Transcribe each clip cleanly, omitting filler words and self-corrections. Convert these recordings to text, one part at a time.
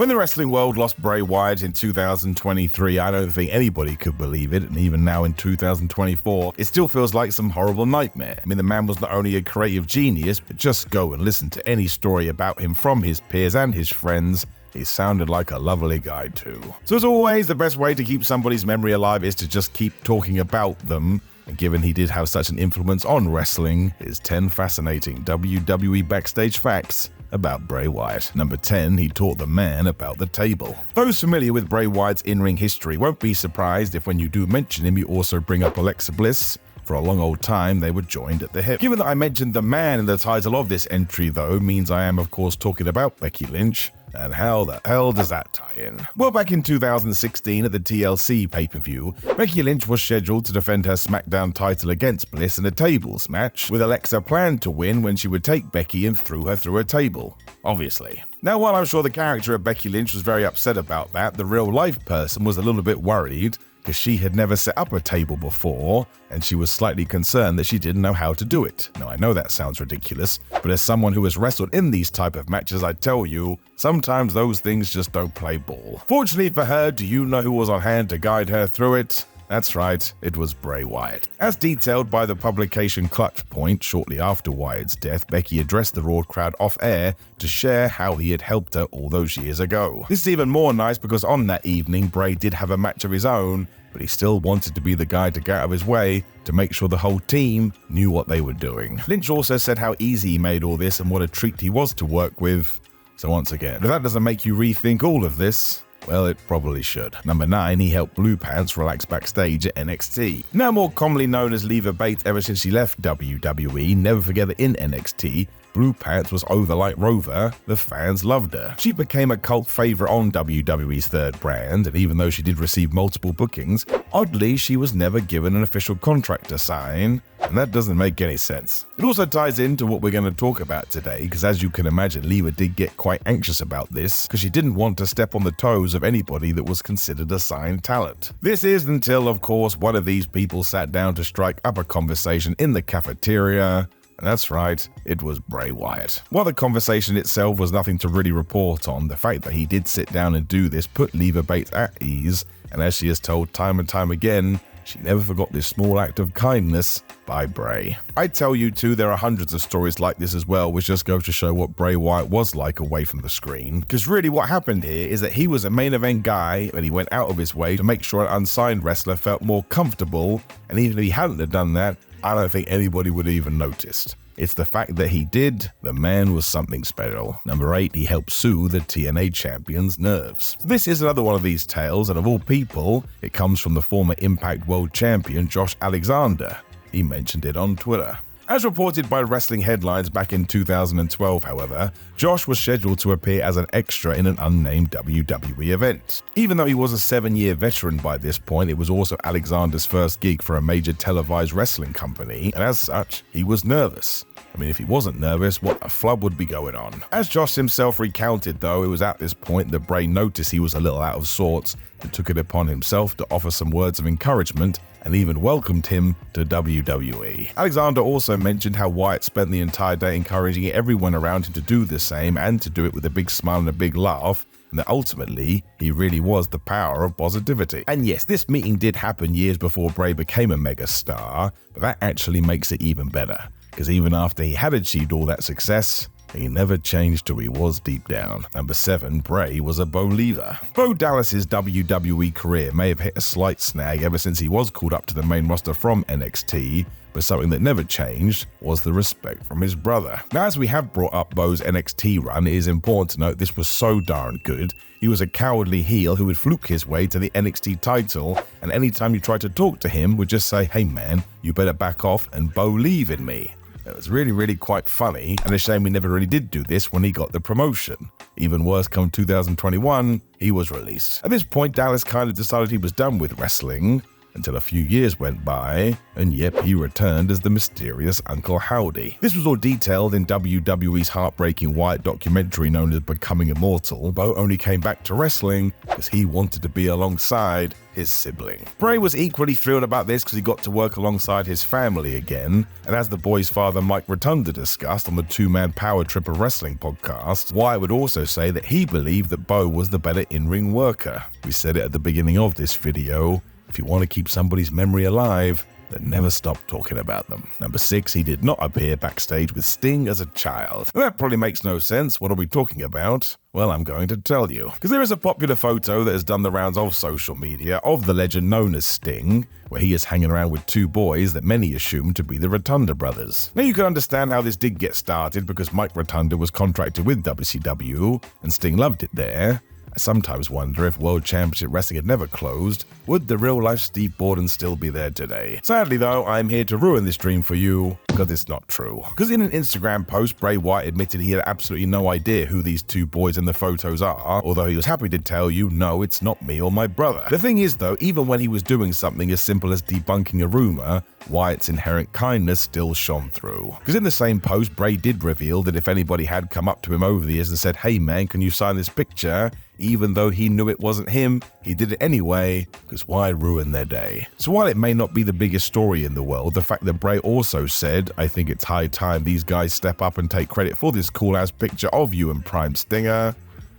When the wrestling world lost Bray Wyatt in 2023, I don't think anybody could believe it, and even now in 2024, it still feels like some horrible nightmare. I mean, the man was not only a creative genius, but just go and listen to any story about him from his peers and his friends. He sounded like a lovely guy too. So as always, the best way to keep somebody's memory alive is to just keep talking about them. And given he did have such an influence on wrestling, here's 10 fascinating WWE backstage facts about Bray Wyatt. Number 10, he taught the man about the table. Those familiar with Bray Wyatt's in-ring history won't be surprised if when you do mention him, you also bring up Alexa Bliss. For a long old time, they were joined at the hip. Given that I mentioned the man in the title of this entry, though, means I am, of course, talking about Becky Lynch. And how the hell does that tie in? Well, back in 2016 at the TLC pay-per-view, Becky Lynch was scheduled to defend her SmackDown title against Bliss in a tables match, with Alexa planned to win when she would take Becky and threw her through a table. Obviously. Now, while I'm sure the character of Becky Lynch was very upset about that, the real-life person was a little bit worried, because she had never set up a table before, and she was slightly concerned that she didn't know how to do it. Now, I know that sounds ridiculous, but as someone who has wrestled in these type of matches, I tell you, sometimes those things just don't play ball. Fortunately for her, do you know who was on hand to guide her through it? That's right, it was Bray Wyatt. As detailed by the publication Clutch Point, shortly after Wyatt's death, Becky addressed the Raw crowd off-air to share how he had helped her all those years ago. This is even more nice because on that evening, Bray did have a match of his own, but he still wanted to be the guy to get out of his way to make sure the whole team knew what they were doing. Lynch also said how easy he made all this and what a treat he was to work with. So once again, if that doesn't make you rethink all of this, well, it probably should. Number 9, he helped Blue Pants relax backstage at NXT. Now more commonly known as Leva Bates ever since she left WWE, never forget that in NXT, Blue Pants was over like Rover, the fans loved her. She became a cult favorite on WWE's third brand, and even though she did receive multiple bookings, oddly she was never given an official contract to sign, and that doesn't make any sense. It also ties into what we're going to talk about today, because as you can imagine, Leva did get quite anxious about this, because she didn't want to step on the toes of anybody that was considered a signed talent. This is until, of course, one of these people sat down to strike up a conversation in the cafeteria. That's right, it was Bray Wyatt. While the conversation itself was nothing to really report on, the fact that he did sit down and do this put Leva Bates at ease, and as she has told time and time again, she never forgot this small act of kindness by Bray. I tell you too, there are hundreds of stories like this as well, which just go to show what Bray Wyatt was like away from the screen. Because really what happened here is that he was a main event guy, and he went out of his way to make sure an unsigned wrestler felt more comfortable, and even if he hadn't have done that, I don't think anybody would have even noticed. It's the fact that he did, the man was something special. Number 8, he helped soothe the TNA champion's nerves. So this is another one of these tales, and of all people, it comes from the former Impact World Champion Josh Alexander. He mentioned it on Twitter. As reported by Wrestling Headlines back in 2012, however, Josh was scheduled to appear as an extra in an unnamed WWE event. Even though he was a 7-year veteran by this point, it was also Alexander's first gig for a major televised wrestling company, and as such, he was nervous. I mean, if he wasn't nervous, what a flub would be going on? As Josh himself recounted, though, it was at this point that Bray noticed he was a little out of sorts and took it upon himself to offer some words of encouragement and even welcomed him to WWE. Alexander also mentioned how Wyatt spent the entire day encouraging everyone around him to do the same and to do it with a big smile and a big laugh, and that ultimately, he really was the power of positivity. And yes, this meeting did happen years before Bray became a megastar, but that actually makes it even better. Because even after he had achieved all that success, he never changed who he was deep down. Number 7, Bray was a Bo Lever. Bo Dallas's WWE career may have hit a slight snag ever since he was called up to the main roster from NXT, but something that never changed was the respect from his brother. Now, as we have brought up Bo's NXT run, it is important to note this was so darn good. He was a cowardly heel who would fluke his way to the NXT title, and anytime you tried to talk to him, would just say, "Hey man, you better back off and Bo leave in me." It was really quite funny, and a shame we never really did do this when he got the promotion. Even worse, come 2021, he was released. At this point, Dallas kind of decided he was done with wrestling, until a few years went by, and yep, he returned as the mysterious Uncle Howdy. This was all detailed in WWE's heartbreaking Wyatt documentary known as Becoming Immortal. Bo only came back to wrestling because he wanted to be alongside his sibling. Bray was equally thrilled about this because he got to work alongside his family again, and as the boy's father Mike Rotunda discussed on the Two-Man Power Trip of Wrestling podcast, Wyatt would also say that he believed that Bo was the better in-ring worker. We said it at the beginning of this video, if you want to keep somebody's memory alive, then never stop talking about them. Number 6, he did not appear backstage with Sting as a child. That probably makes no sense. What are we talking about? Well, I'm going to tell you. Because there is a popular photo that has done the rounds of social media of the legend known as Sting, where he is hanging around with 2 boys that many assume to be the Rotunda brothers. Now you can understand how this did get started because Mike Rotunda was contracted with WCW, and Sting loved it there. I sometimes wonder if World Championship Wrestling had never closed, would the real-life Steve Borden still be there today? Sadly though, I'm here to ruin this dream for you, because it's not true. Because in an Instagram post, Bray Wyatt admitted he had absolutely no idea who these 2 boys in the photos are, although he was happy to tell you, no, it's not me or my brother. The thing is though, even when he was doing something as simple as debunking a rumor, Wyatt's inherent kindness still shone through. Because in the same post, Bray did reveal that if anybody had come up to him over the years and said, hey man, can you sign this picture? Even though he knew it wasn't him, he did it anyway, because why ruin their day? So while it may not be the biggest story in the world, the fact that Bray also said, I think it's high time these guys step up and take credit for this cool-ass picture of you and Prime Stinger,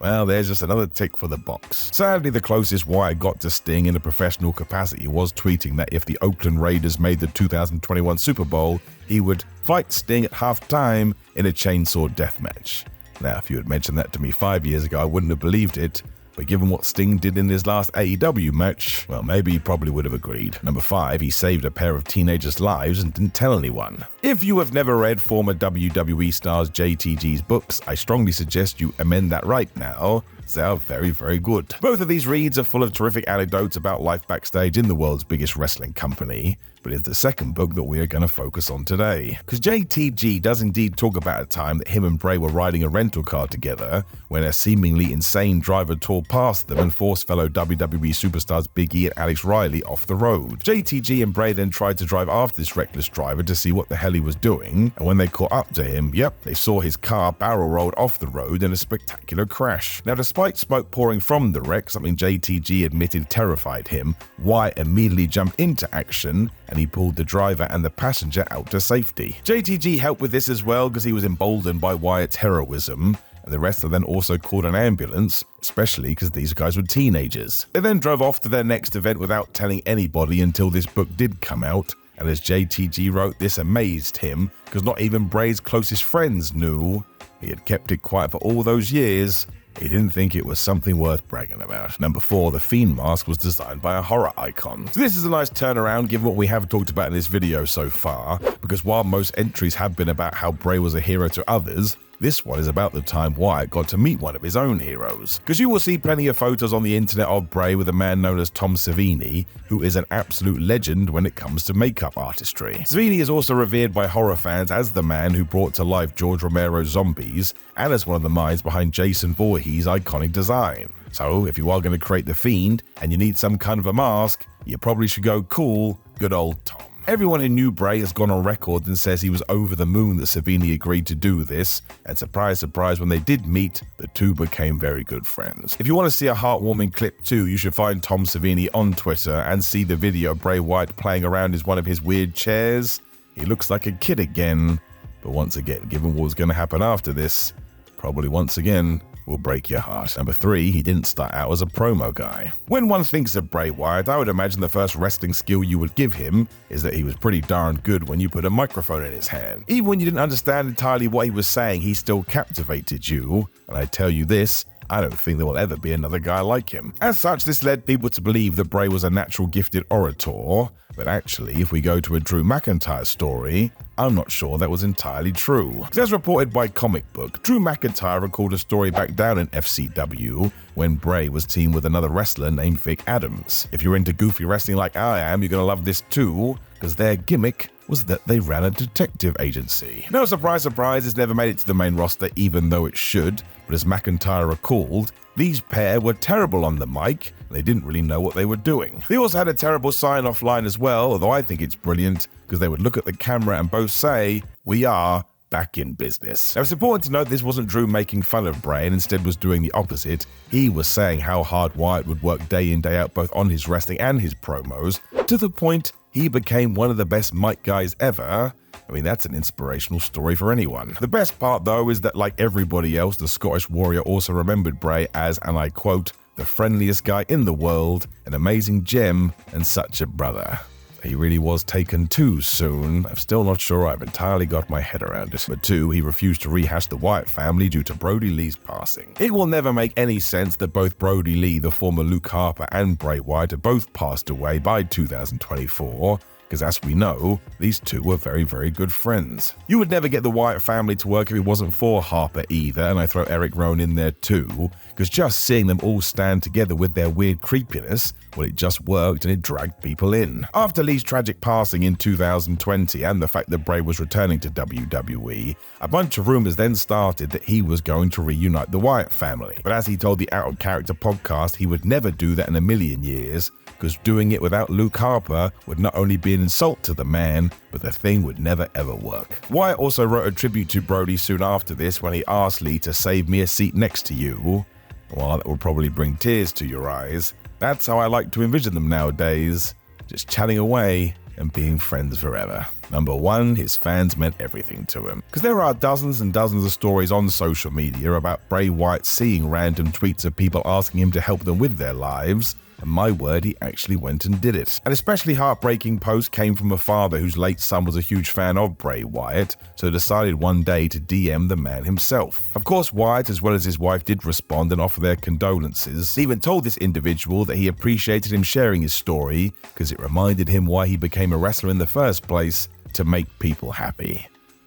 well, there's just another tick for the box. Sadly, the closest Wyatt got to Sting in a professional capacity was tweeting that if the Oakland Raiders made the 2021 Super Bowl, he would fight Sting at halftime in a chainsaw death match. Now, if you had mentioned that to me 5 years ago, I wouldn't have believed it, but given what Sting did in his last AEW match, well, maybe he probably would have agreed. Number 5, he saved a pair of teenagers' lives and didn't tell anyone. If you have never read former WWE stars JTG's books, I strongly suggest you amend that right now. They are very, very good. Both of these reads are full of terrific anecdotes about life backstage in the world's biggest wrestling company, but it's the second book that we are going to focus on today. Because JTG does indeed talk about a time that him and Bray were riding a rental car together when a seemingly insane driver tore past them and forced fellow WWE superstars Big E and Alex Riley off the road. JTG and Bray then tried to drive after this reckless driver to see what the hell he was doing, and when they caught up to him, yep, they saw his car barrel rolled off the road in a spectacular crash. Now, despite smoke pouring from the wreck, something JTG admitted terrified him, Wyatt immediately jumped into action and he pulled the driver and the passenger out to safety. JTG helped with this as well because he was emboldened by Wyatt's heroism, and the wrestler then also called an ambulance, especially because these guys were teenagers. They then drove off to their next event without telling anybody until this book did come out, and as JTG wrote, this amazed him because not even Bray's closest friends knew. He had kept it quiet for all those years. He didn't think it was something worth bragging about. Number 4, the Fiend mask was designed by a horror icon. So this is a nice turnaround given what we have talked about in this video so far, because while most entries have been about how Bray was a hero to others, this one is about the time Wyatt got to meet one of his own heroes. Because you will see plenty of photos on the internet of Bray with a man known as Tom Savini, who is an absolute legend when it comes to makeup artistry. Savini is also revered by horror fans as the man who brought to life George Romero's zombies, and as one of the minds behind Jason Voorhees' iconic design. So if you are going to create the Fiend, and you need some kind of a mask, you probably should go cool, good old Tom. Everyone who knew Bray has gone on record and says he was over the moon that Savini agreed to do this, and surprise, surprise, when they did meet, the two became very good friends. If you want to see a heartwarming clip too, you should find Tom Savini on Twitter and see the video of Bray Wyatt playing around in one of his weird chairs. He looks like a kid again, but once again, given what was going to happen after this, probably once again will break your heart. Number 3, he didn't start out as a promo guy. When one thinks of Bray Wyatt, I would imagine the first wrestling skill you would give him is that he was pretty darn good when you put a microphone in his hand. Even when you didn't understand entirely what he was saying, he still captivated you. And I tell you this, I don't think there will ever be another guy like him. As such, this led people to believe that Bray was a natural gifted orator, but actually, if we go to a Drew McIntyre story, I'm not sure that was entirely true. Because as reported by Comic Book, Drew McIntyre recalled a story back down in FCW when Bray was teamed with another wrestler named Vic Adams. If you're into goofy wrestling like I am, you're gonna love this too, because their gimmick was that they ran a detective agency. No surprise, surprise, it's never made it to the main roster even though it should, but as McIntyre recalled, These pair were terrible on the mic. They didn't really know what they were doing. They also had a terrible sign-off line as well, although I think it's brilliant because they would look at the camera and both say, "We are back in business." Now, it's important to note this wasn't Drew making fun of Bray and instead was doing the opposite. He was saying how hard Wyatt would work day in, day out, both on his wrestling and his promos, to the point he became one of the best mic guys ever. I mean, that's an inspirational story for anyone. The best part, though, is that like everybody else, the Scottish Warrior also remembered Bray as, and I quote, "the friendliest guy in the world, an amazing gem, and such a brother." He really was taken too soon. I'm still not sure I've entirely got my head around it. But 2, he refused to rehash the Wyatt family due to Brody Lee's passing. It will never make any sense that both Brody Lee, the former Luke Harper, and Bray Wyatt have both passed away by 2024. Because as we know, these two were very, very good friends. You would never get the Wyatt family to work if it wasn't for Harper either, and I throw Eric Rowan in there too, because just seeing them all stand together with their weird creepiness, well, it just worked and it dragged people in. After Lee's tragic passing in 2020 and the fact that Bray was returning to WWE, a bunch of rumors then started that he was going to reunite the Wyatt family. But as he told the Out of Character podcast, he would never do that in a million years, because doing it without Luke Harper would not only be an insult to the man, but the thing would never ever work. Wyatt also wrote a tribute to Brody soon after this when he asked Lee to save me a seat next to you. While that will probably bring tears to your eyes, that's how I like to envision them nowadays, just chatting away and being friends forever. Number 1, his fans meant everything to him. Because there are dozens and dozens of stories on social media about Bray Wyatt seeing random tweets of people asking him to help them with their lives, and my word, he actually went and did it. An especially heartbreaking post came from a father whose late son was a huge fan of Bray Wyatt, so decided one day to DM the man himself. Of course, Wyatt, as well as his wife, did respond and offer their condolences. He even told this individual that he appreciated him sharing his story because it reminded him why he became a wrestler in the first place, to make people happy.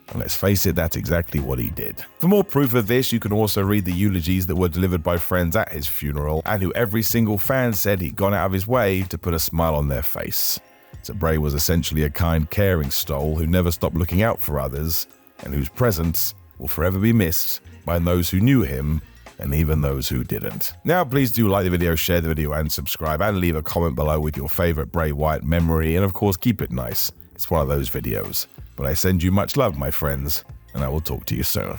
And let's face it, that's exactly what he did. For more proof of this, you can also read the eulogies that were delivered by friends at his funeral, and who every single fan said he'd gone out of his way to put a smile on their face. So Bray was essentially a kind, caring soul who never stopped looking out for others, and whose presence will forever be missed by those who knew him, and even those who didn't. Now, please do like the video, share the video, and subscribe, and leave a comment below with your favorite Bray Wyatt memory, and of course, keep it nice. It's one of those videos. But I send you much love, my friends, and I will talk to you soon.